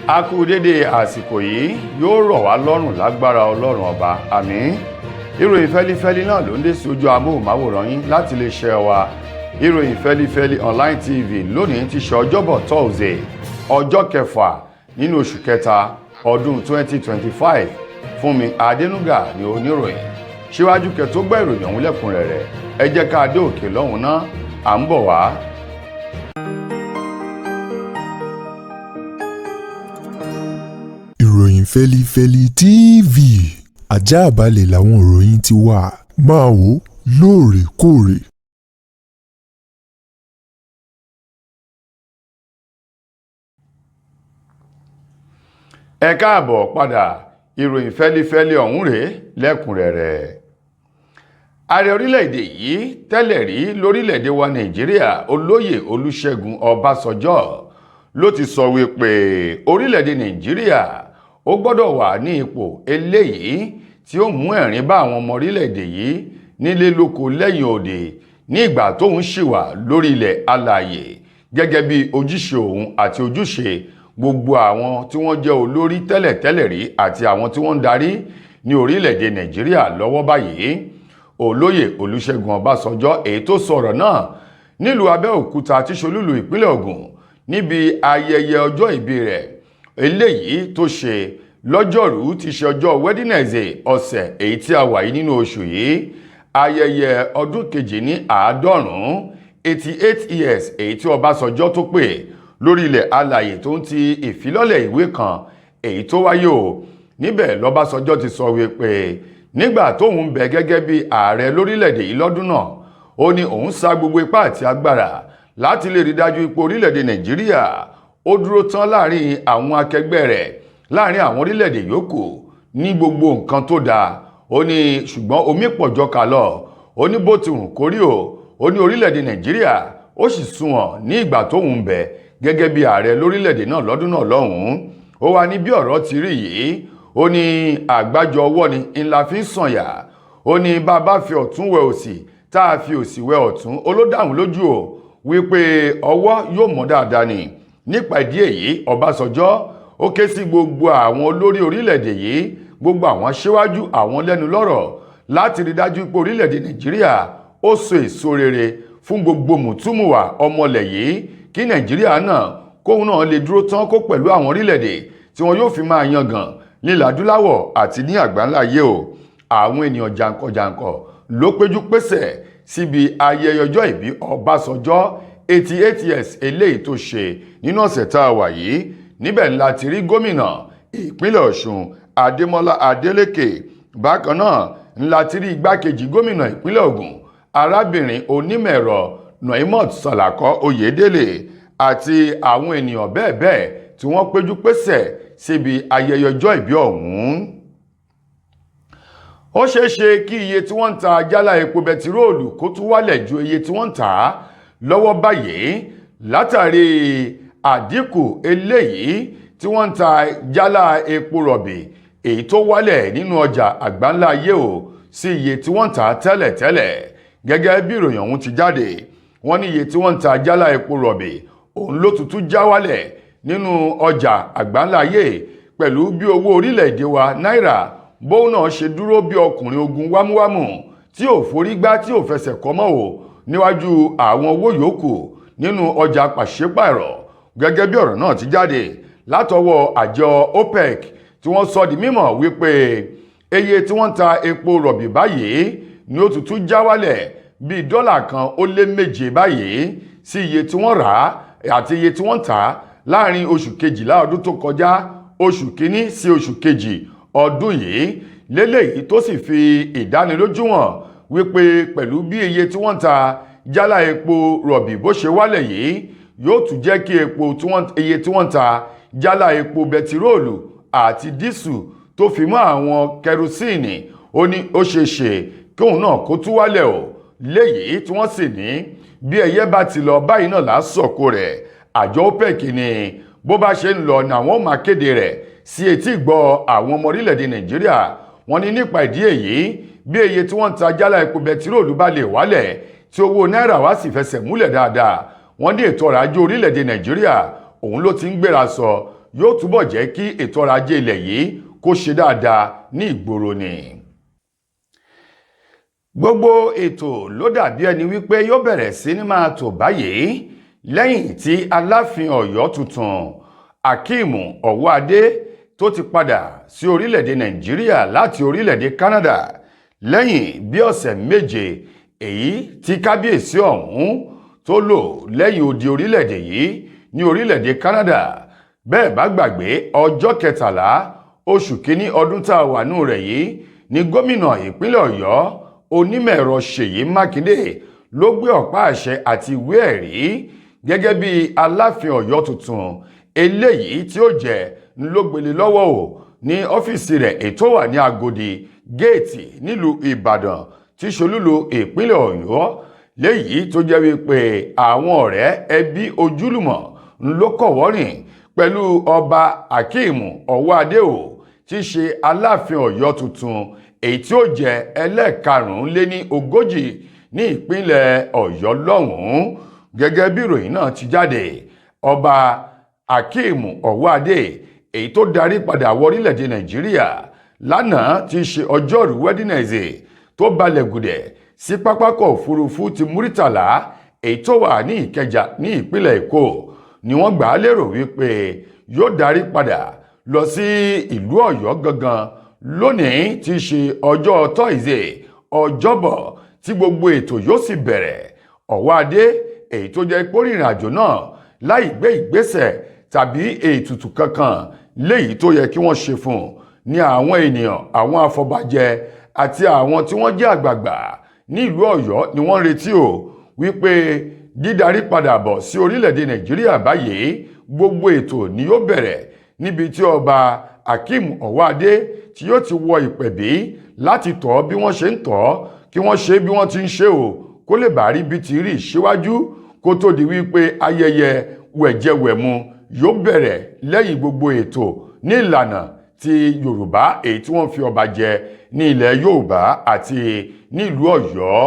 A kú dédé àsìkò yìí yóò rọ̀ wá lọ́rùn lágbára Ọlọ́run ọba àmín. Ìròyìn fẹ́lifẹ́li náà ló ń dé sí ojú amóhùnmáwòrán yín láti lè ṣe wa. Ìròyìn fẹ́lifẹ́li online tv lónìí ti ṣe ọjọ́bọ̀ Thursday ọjọ́ kẹfà nínú oṣù kẹta ọdún 2025. Fúnmi Adénúgà ni oníròyìn. Síwájú kẹ́ tó gbọ́ ìròyìn ọ̀hún lẹ́kùnrẹ́rẹ́ ẹ jẹ́ ká dé òkè lọ́hùn náà à ń bọ̀ wá. Ìròyìn fẹ́lifẹ́li TV àjààbálẹ̀ làwọn ìròyìn ti wà máa wò lóòrèkóòrè. Ẹ káàbọ̀ padà ìròyìn fẹ́lifẹ́li ọ̀hún rèé lẹ́kùnrẹ́rẹ́. Ààrẹ orílẹ̀-èdè yìí tẹ́lẹ̀ rí lórílẹ̀-èdè wa Nàìjíríà olóyè Olúṣẹ́gun Ọbásanjọ́ ló ti sọ wípé orílẹ̀-èdè Nàìjíríà ó gbọ́dọ̀ wà ní ipò eléyìí tí ó mú ẹ̀rín bá àwọn ọmọ orílẹ̀-èdè yìí nílé lóko lẹ́yìn òde ní ìgbà tóun ṣì wà lórí ilẹ̀ alààyè gẹ́gẹ́ bí ojúṣe òun àti ojúṣe gbogbo àwọn tí wọ́n jẹ́ olórí tẹ́lẹ̀tẹ́lẹ̀ rí àti àwọn tí wọ́n ń darí ní orílẹ̀-èdè Nàìjíríà lọ́wọ́ báyìí. Olóyè Olúṣẹ́gun Ọbásanjọ́ èyí tó sọ̀rọ̀ náà nílùú Abẹ́òkúta tí ṣolúlù ìpínlẹ̀ Ògùn níbi ayẹyẹ ọjọ́ ìbí rẹ̀ eléyìí tó ṣe lọ́jọ́rú ti ṣe ọjọ́ Wednesday ọ̀sẹ̀ èyí tí a wà yìí nínú oṣù yìí ayẹyẹ ọdún kejì ní 88 years èyí tí Ọbásanjọ́ tó pè lórí ilẹ̀ alààyè tó ń ti ìfilọ́lẹ̀ ìwé kan èyí tó wáyé o níbẹ̀ lọ́básanjọ́ ti sọ wípé nígbà tóun bẹ gẹ́gẹ́ bí ààrẹ lórílẹ̀‐èdè yìí lọ́dún náà ó ní òun sa gbogbo ipá àti agbára láti lè rí dájú ipò orílẹ̀‐èdè Nàìjíríà ó dúró tán láàrin àwọn akẹgbẹ́ rẹ̀ láàrin àwọn orílẹ̀‐èdè yòókù ní gbogbo nǹkan tó dáa ó ní ṣùgbọ́n omi pọ̀jọ́ kà lọ ó ní bó ti hùn kórí o ó ní orílẹ̀‐èdè Nàìjíríà ó sì sunwọ̀n ní ìgbà tóun bẹ gẹ́gẹ́ bí ààrẹ lórílẹ̀‐èdè náà lọ́dún náà lọ́hùn-ún ó wá ní bí ọ̀rọ̀ ti rí yìí ó ní àgbájọ ọwọ́ ni ńlá fi ń sànyà ó ní bá a bá fi ọ̀tún wẹ òsì tá a fi òsì wẹ ọ̀tún olódàhùn lójú o wípé ọwọ́ yóò mọ́ dáadáa ni nípa ìdí èyí Ọbásanjọ́ ó ké sí gbogbo àwọn olórí orílẹ̀-èdè yìí gbogbo àwọn aṣíwájú àwọn lẹ́nu lọ́rọ̀ láti rí dájú pé orílẹ̀-èdè Nàìjíríà ó so èso rere fún gbogbo mùtúmùwà ọmọlẹ̀ yìí kí Nàìjíríà náà kóhun náà lè dúró tán kó pẹ̀lú àwọn orílẹ̀-èdè tí wọn yóò fi máa yangàn nílẹ̀ adúláwọ̀ àti ní àgbáńlá ayé o àwọn ènìyàn jàǹkànjàǹkàn ló péjú pésẹ̀ síbi ayẹyẹ ọjọ́ ìbí Ọbásanjọ́ 88 years eléyìí tó ṣe nínú ọ̀sẹ̀ tá a wà yìí níbẹ̀ ńlá ti rí gómìnà ìpínlẹ̀ Ọ̀ṣun Adémọ́lá Adélékè bákan náà ńlá ti rí igbákejì gómìnà ìpínlẹ̀ Ògùn arábìnrin onímọ̀-ẹ̀rọ Noimot Sàlàkọ́ Oyèdélé àti àwọn ènìyàn bẹ́ẹ̀ bẹ́ẹ̀ tí wọ́n péjú pésẹ̀ síbi ayẹyẹ ọjọ́ ìbí ọ̀hún. Ó ṣeé ṣe kí iye tí wọ́n ń ta jálá epo bẹtiróòlù kó tún wálẹ̀ ju iye tí wọ́n ń tà á lọ́wọ́ báyìí látàrí àdínkù eléyìí tí wọ́n ń ta jálá epo rọ̀bì èyí tó wálẹ̀ nínú ọjà àgbáńlá ayé o sí iye tí wọ́n ń tà á tẹ́lẹ̀tẹ́lẹ̀ gẹ́gẹ́ bí ìròyìn ọ̀hún ti jáde wọ́n ní iye tí wọ́n ń ta jálá epo rọ̀bì òun ló tuntun já wálẹ̀ nínú ọjà àgbáńlá ayé pẹ̀lú bí owó orílẹ̀-èdè wa náírà bóun náà ṣe dúró bí ọkùnrin ogun wámúwámù tí ò forí gbá tí ò fẹsẹ̀ kọ́ mọ́ o níwájú àwọn owó yòókù nínú ọjà pàṣípààrọ̀ gẹ́gẹ́ bí ọ̀rọ̀ náà ti jáde látọwọ́ àjọ OPEC tí wọ́n sọ di mímọ̀ wípé iye tí wọ́n ń ta epo rọ̀bì báyìí ni ó tuntun já wálẹ̀ bíi $1.07 báyìí sí iye tí wọ́n rà á àti iye tí wọ́n tà á láàrin oṣù kejìlá ọdún tó kọjá oṣù kínní sí oṣù kejì ọdún yìí léléyìí tó sì fi ìdánilójú hàn wípé pẹ̀lú bí iye tí wọ́n ta jálá epo rọ̀bì bó ṣe wálẹ̀ yìí yóò tún jẹ́ kí iye tí wọ́n ta jálá epo bẹtiróòlù àti dísù tó fi mọ́ àwọn kẹrosíìnì ó ní ó ṣe ṣe kí òun náà kó tún wálẹ̀ o léyìí tí wọ́n sì ní bí ẹyẹ bá ti lọ báyìí náà lásọ̀kò rẹ̀ àjọ OPEC ni bó bá ṣe ń lọ ní àwọn máa kéde rẹ̀ sí etí ìgbọ́ àwọn ọmọ orílẹ̀-èdè Nàìjíríà wọ́n ní nípa ìdí èyí bí iye tí wọ́n ń ta jálá epo bẹtiróòlù bá lè wálẹ̀ tí owó náírà wá sì fẹsẹ̀ múlẹ̀ dáadáa wọ́n ní ètò ọrọ̀ ajé orílẹ̀-èdè Nàìjíríà òun ló ti ń gbéra sọ yóò túbọ̀ jẹ́ kí ètò ọrọ̀ ajé ilẹ̀ yìí kó ṣe dáadáa ní ìgboro ni. Gbogbo ètò ló dàbí ẹni wípé yóò bẹ̀rẹ̀ sí ní máa tò báyìí lẹ́yìn tí Aláàfin Ọ̀yọ́ tuntun Akeem Ọwọ́adé tó ti padà sí orílẹ̀-èdè Nàìjíríà láti orílẹ̀-èdè Canada lẹ́yìn bí ọ̀sẹ̀ méje èyí tí kábíyèsí ọ̀hún tó lò lẹ́yìn odi orílẹ̀-èdè yìí ní orílẹ̀-èdè Canada. Bẹ́ẹ̀ bá gbàgbé ọjọ́ 13 oṣù kínní ọdún tá a wà nù rẹ̀ yìí ní gómìnà ìpínlẹ̀ Ọ̀yọ́ Onímọ̀-ẹ̀rọ Ṣèyí Mákindé ló gbé ọ̀pá àṣẹ àti ìwé ẹ̀rí gẹ́gẹ́ bí Aláàfin Ọ̀yọ́ tuntun eléyìí tí ó jẹ́ ló gbélé lọ́wọ́ o ní ọ́fíìsì rẹ̀ ètò wà ní Agodi géètì nílùú Ìbàdàn tí ṣolúlu ìpínlẹ̀ Ọ̀yọ́ léyìí tó jẹ́ wípé àwọn ọ̀rẹ́ ẹbí ojúlùmọ̀ ló kọ̀wọ́rìn pẹ̀lú ọba Akeem Ọwọ́adé o tí ṣe Aláàfin Ọ̀yọ́ tuntun èyí tí ó jẹ́ ẹlẹ́ẹ̀karùnléní-ogójì ní ìpínlẹ̀ Ọ̀yọ́ lọ́hùn-ún. Gẹ́gẹ́ bí ìròyìn náà ti jáde, ọba Akeem Ọwọ́adé èyí tó darí padà wọ orílẹ̀-èdè Nàìjíríà lánàá ti ṣe ọjọ́rú Wednesday tó balẹ̀ gùdẹ̀ sí pápákọ̀ òfurufú ti Muritala èyí tó wà ní Ìkẹjà ní ìpínlẹ̀ Èkó ni wọ́n gbà á lérò wípé yóò darí padà lọ sí ìlú Ọ̀yọ́ gangan lónìí tí í ṣe ọjọ́ Thursday ọjọ́bọ̀ tí gbogbo ètò yóò sì bẹ̀rẹ̀. Ọwọ́adé èyí tó jẹ́ pé ìrìn àjò náà láì gbé ìgbésẹ̀ tàbí ètùtù kankan léyìí tó yẹ kí wọ́n ṣe fún ní àwọn ènìyàn àwọn afọbajẹ àti àwọn tí wọ́n jẹ́ àgbààgbà ní ìlú Ọ̀yọ́ ni wọ́n retí o wípé dídarí padà bọ̀ sí orílẹ̀-èdè Nàìjíríà báyìí gbogbo ètò ni yóò bẹ̀rẹ̀ níbi tí ọba Akeem Ọwọ́adé tí yóò ti wọ ìpẹ̀bí láti tọ́ bí wọ́n ṣe ń tọ́ kí wọ́n ṣe bí wọ́n ti ń ṣe o kó lè bá rí bí ti rí síwájú kó tó di wípé ayẹyẹ wẹ̀jẹwẹ̀mu yóò bẹ̀rẹ̀ lẹ́yìn gbogbo ètò ní ìlànà ti Yorùbá èyí tí wọ́n fi ọba jẹ ní ilẹ̀ Yorùbá àti nílùú Ọ̀yọ́.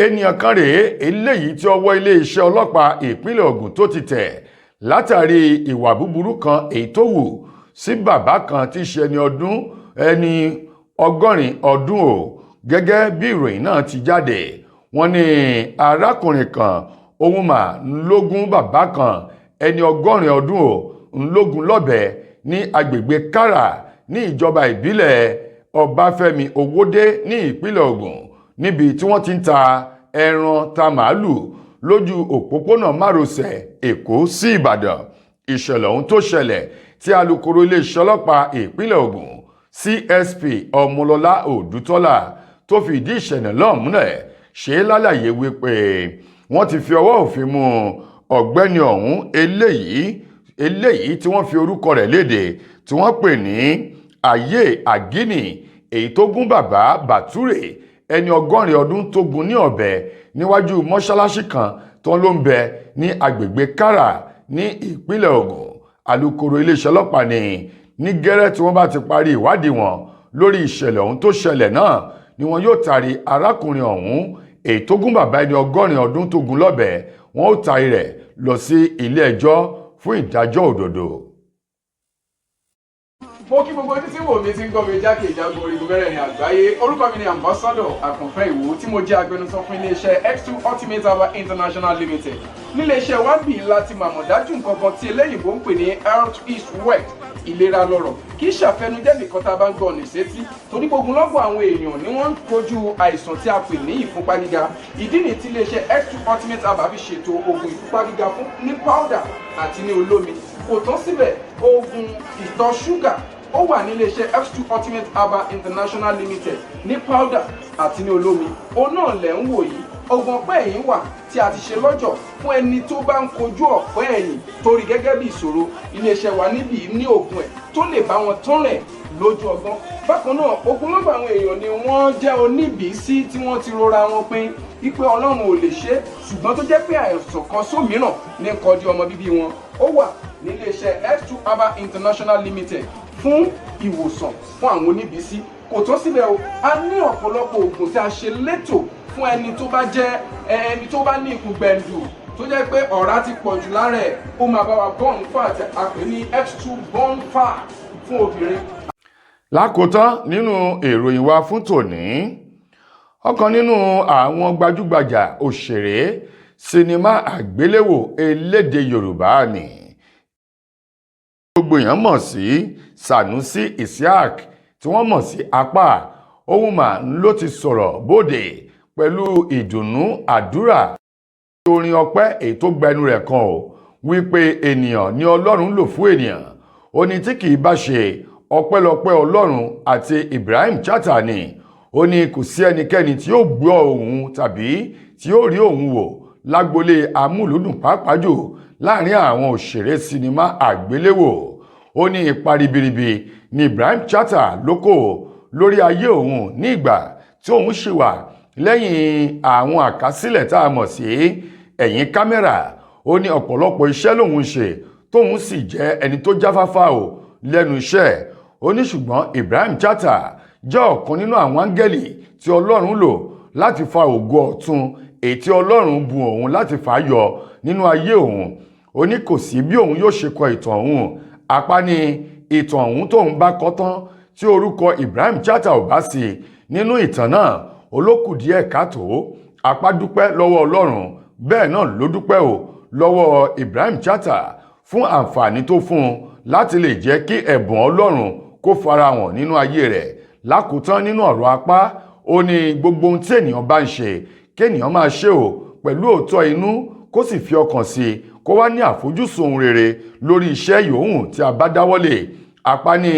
Ènìyàn kan rèé eléyìí tí ọwọ́ iléeṣẹ́ ọlọ́pàá ìpínlẹ̀ Ògùn tó ti tẹ̀ látàrí ìwà búburú kan èyí tó wù sí bàbá kan tí ṣe ẹni 80 ọdún o. Gẹ́gẹ́ bí ìròyìn náà ti jáde, wọ́n ní arákùnrin kan òun mà ńlógún bàbá kan ẹni 80 ọdún o ńlógún lọ́bẹ ní agbègbè Kára ní ìjọba ìbílẹ̀ Ọbáfẹ́mi Owódé ní ìpínlẹ̀ Ògùn níbi tí wọ́n ti ń ta ẹran ta màálù lójú òpópónà márosẹ̀ Èkó sí Ìbàdàn. Ìṣẹ̀lẹ̀ ọ̀hún tó ṣẹlẹ̀ tí alukoro iléeṣẹ́ ọlọ́pàá ìpínlẹ̀ Ògùn CSP Ọmọlọ́lá Òdútọ́lá tó fi ìdí ìṣẹ̀lẹ̀ náà múlẹ̀ ṣe lálàyé wípé wọ́n ti fi ọwọ́ òfin mú ọ̀gbẹ́ni ọ̀hún eléyìí tí wọ́n fi orúkọ rẹ̀ léde tí wọ́n pè ní Ayé Àgínì èyí tó gún bàbá Bàtúrè ẹni 80 ọdún tó gún ní ọ̀bẹ níwájú mọ́ṣáláṣí kan tó ló ń bẹ ní agbègbè Kára ní ìpínlẹ̀ Ògùn. Alukoro iléeṣẹ́ ọlọ́pàá ní gẹ́rẹ́ tí wọ́n bá ti parí ìwádìí wọn lórí ìṣẹ̀lẹ̀ ọ̀hún tó ṣẹlẹ̀ náà ni wọn yóò taari arákùnrin ọ̀hún èyí tó gún bàbá ẹni 80 ọdún tó gún lọ́bẹ wọn ó taari rẹ̀ lọ sí ilé ẹjọ́ fún ìdájọ́ òdodo. Mo kí gbogbo ojú tí wò mí ti ń gbọ́ mi jákèjádò orígun mẹ́rẹ̀ẹ̀rin àgbáyé. Orúkọ mi ni Ambassador Àkànfẹ́ Ìwò tí mo jẹ́ agbẹnusọ fún iléeṣẹ́ X2 Ultimate Herbal International Limited. Níléeṣẹ́ wa bí láti màmọ̀ dájú nǹkan kan tí eléyìnbó ń pè ní health is wealth. Ìlera lọ́rọ̀ kì í ṣàfẹnujẹ́ nìkan tá a bá ń gbọ́ ọ̀nì sétí torí gbogbo lọ́gbọ̀n àwọn èèyàn ni wọ́n ń kojú àìsàn tí a pè ní ìfúnpá gíga. Ìdí nìyí tí iléeṣẹ́ X2 Ultimate Herbal fi ṣètò oògùn ìfúnpá gíga fún ní powder àti ní olómi. Kò tán síbẹ̀, oògùn ìtọ̀ ṣúgà ó wà ní iléeṣẹ́ X2 Ultimate Herbal International Limited ní powder àti ní olómi. Òun náà lẹ̀ ń wò yìí. Oògùn ọ̀pẹ́ ẹ̀yìn wà tí a ti ṣe lọ́jọ̀ fún ẹni tó bá ń kojú ọ̀pẹ́ ẹ̀yìn torí gẹ́gẹ́ bí ìṣòro. Iléeṣẹ́ wa níbí ní oògùn ẹ̀ tó lè bá wọn tán rẹ̀ lójú ọgbọ́n. Bákan náà ogunlọ́gọ̀ àwọn èèyàn ni wọ́n jẹ́ oníbìísí tí wọ́n ti rora wọn pín wípé Ọlọ́run ò lè ṣe ṣùgbọ́n tó jẹ́ pé àìsàn kan sómìíràn ní kọjú ọmọ bíbí wọn. Ó wà ní iléeṣẹ́ X2 Herbal International Limited fún ìwòsàn fún àwọn oníbìísí. Kò tó síbẹ̀ o, a ní ọ̀pọ̀lọpọ̀ oògùn tí a ṣe létò fún ẹni tó bá jẹ́ ẹni tó bá ní ikùn gbẹ̀ndù tó jẹ́ pé ọ̀rá ti pọ̀ jù lára ẹ̀ ó máa bá wa burn fat àpè ní X2 burn fat fún obìnrin. lákòótán nínú ìròyìn wa fún tòní, ọ̀kan nínú àwọn gbajúgbajà òṣèré sinimá àgbéléwò elédè Yorùbá ni gbogbo èèyàn mọ̀ sí Sanusi Isiaq tí wọ́n mọ̀ sí Apá. Òun mà ló ti sọ̀rọ̀ bóde pẹ̀lú ìdùnnú àdúrà orin ọpẹ́ èyí tó gbẹnu rẹ̀ kan ò wípé ènìyàn ni Ọlọ́run lò fún ènìyàn. Ó ní tí kìí bá ṣe ọpẹ́lọpẹ́ Ọlọ́run àti Ibrahim Chatta ni. Ó ní kò sí ẹnikẹ́ni tí yóò gbọ́ òun tàbí tí yóò rí òun wò lágbolé amúlùúdùn pàápàá jù láàrin àwọn òṣèré sinimá àgbéléwò. Ó ní ipa ribiribi ni Ibrahim Chatta ló kó lórí ayé òun ní ìgbà tí òun ṣì wà lẹ́yìn àwọn àkásílẹ̀ tá a mọ̀ sí ẹ̀yìn kámẹ́rà. Ó ní ọ̀pọ̀lọpọ̀ iṣẹ́ lòun ṣe tóun sì jẹ́ ẹni tó jáfáfá o lẹ́nu iṣẹ́. Ó ní ṣùgbọ́n Ibrahim Chatta jẹ́ ọ̀kan nínú àwọn áńgẹ́lì tí Ọlọ́run lò láti fa ògo ọ̀tun èyí tí Ọlọ́run bùn òun láti fà á yọ nínú ayé òun. Ó ní kò sí bí òun yóò ṣe kọ ìtàn òun. Apá ní ìtàn òun tóun bá kọ tán tí orúkọ Ibrahim Chatta ò bá sí nínú ìtàn náà olókù díẹ̀ káàtó. Apá dúpẹ́ lọ́wọ́ Ọlọ́run, bẹ́ẹ̀ náà ló dúpẹ́ o lọ́wọ́ Ibrahim Chatta fún àǹfààní tó fún un láti lè jẹ́ kí ẹ̀bùn Ọlọ́run kó farahàn nínú ayé rẹ̀. Lákòótán nínú ọ̀rọ̀ Apá, ó ní gbogbo ohun tí ènìyàn bá ń ṣe kéèyàn máa ṣe o pẹ̀lú òótọ́ inú kó sì fi ọkàn sí i kó wá ní àfojúsùn ohun rere lórí iṣẹ́ yòówù tí a bá dáwọ́lé. Apá ní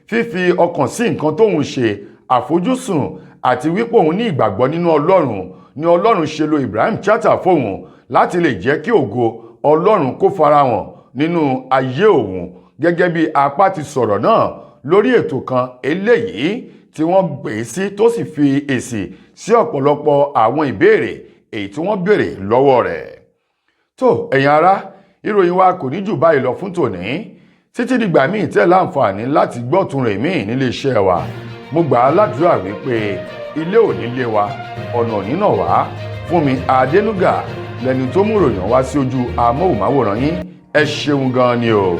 fífi ọkàn sí nǹkan tóun ṣe àfojúsùn àti wípé òun ní ìgbàgbọ́ nínú Ọlọ́run ni Ọlọ́run ṣe lo Ibrahim Chatta fóun láti lè jẹ́ kí ògo Ọlọ́run kó farahàn nínú ayé òun. Gẹ́gẹ́ bí Apá ti sọ̀rọ̀ náà lórí ètò kan eléyìí tí wọ́n gbé sí tó sì fi èsì sí ọ̀pọ̀lọpọ̀ àwọn ìbéèrè èyí tí wọ́n béèrè lọ́wọ́ rẹ̀. tó ẹ̀yin ará, ìròyìn wa kò ní jù báyìí lọ fún tòní. Títí dìgbà míì tẹ́ láǹfààní láti gbọ́ tún rẹ̀ míì nílé iṣẹ́ wa. Mo gbà á ládùúrà wípé ilé ò ní lé wa, ọ̀nà ò ní nà wá. Fúnmi Adénúgà lẹni tó mú ìròyìn wá sí ojú amóhùnmáwòrán yín. Ẹ ṣeun gan ni o.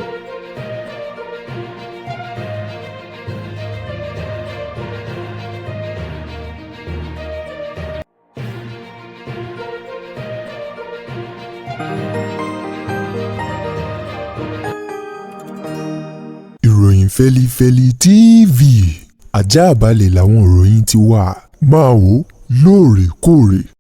ìròyìn fẹ́lifẹ́li TV àjààbálẹ̀ làwọn ìròyìn ti wà. máa wò lóòrèkóòrè.